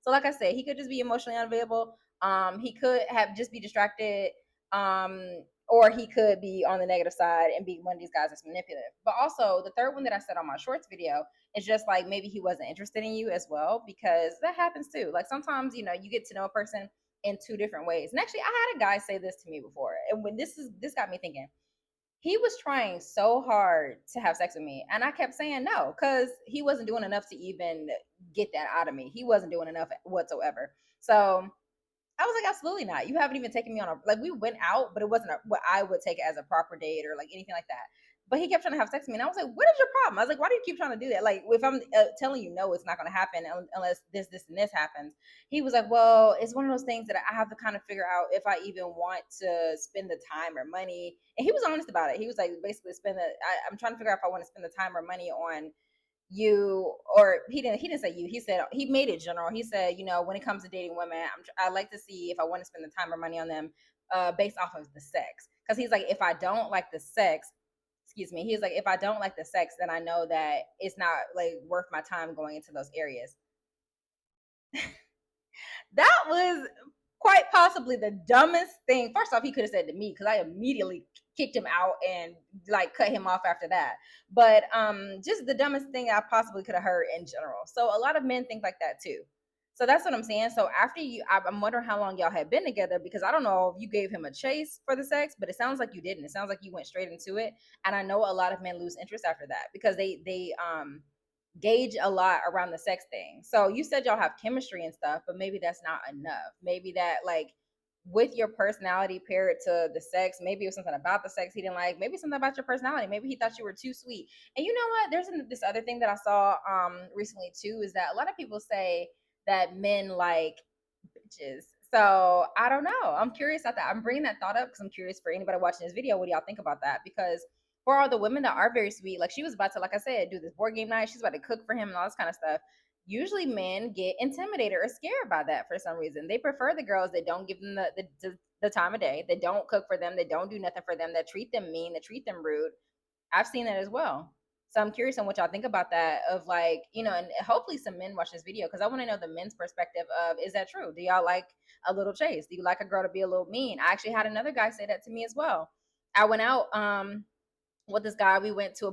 So like I said, he could just be emotionally unavailable. He could have just be distracted. Or he could be on the negative side and be one of these guys that's manipulative. But also the third one that I said on my shorts video is just like maybe he wasn't interested in you as well, because that happens too. Like sometimes, you get to know a person in two different ways. And actually I had a guy say this to me before. And when this got me thinking, he was trying so hard to have sex with me, and I kept saying no because he wasn't doing enough to even get that out of me. He wasn't doing enough whatsoever. So I was like, absolutely not. You haven't even taken me on a, like, we went out, but it wasn't what I would take as a proper date or like anything like that. But he kept trying to have sex with me, and I was like, what is your problem? I was like, why do you keep trying to do that? Like, if I'm telling you no, it's not going to happen unless this, and this happens. He was like, well, it's one of those things that I have to kind of figure out if I even want to spend the time or money. And he was honest about it. He was like, basically, I'm trying to figure out if I want to spend the time or money on you. Or he didn't say you, he said, he made it general. He said, when it comes to dating women, I like to see if I want to spend the time or money on them based off of the sex. Because he's like, if I don't like the sex, excuse me, he's like, if I don't like the sex, then I know that it's not like worth my time going into those areas. That was quite possibly the dumbest thing. First off, he could have said to me, because I immediately kicked him out and like cut him off after that. But just the dumbest thing I possibly could have heard in general. So a lot of men think like that too. So that's what I'm saying. So after I'm wondering how long y'all had been together, because I don't know if you gave him a chase for the sex, but it sounds like you didn't. It sounds like you went straight into it. And I know a lot of men lose interest after that because they gauge a lot around the sex thing. So you said y'all have chemistry and stuff, but maybe that's not enough. Maybe that, like, with your personality paired to the sex, maybe it was something about the sex he didn't like, maybe something about your personality, maybe he thought you were too sweet. And you know what, there's this other thing that I saw recently too, is that a lot of people say that men like bitches. So I don't know, I'm curious about that. I'm bringing that thought up because I'm curious for anybody watching this video, what do y'all think about that? Because for all the women that are very sweet, like she was about to, like I said, do this board game night, she's about to cook for him and all this kind of stuff. Usually men get intimidated or scared by that for some reason. They prefer the girls that don't give them the time of day, that don't cook for them, that don't do nothing for them, that treat them mean, that treat them rude. I've seen that as well. So I'm curious on what y'all think about that. Of like, and hopefully some men watch this video, because I want to know the men's perspective of, is that true? Do y'all like a little chase? Do you like a girl to be a little mean? I actually had another guy say that to me as well. I went out with this guy. We went to a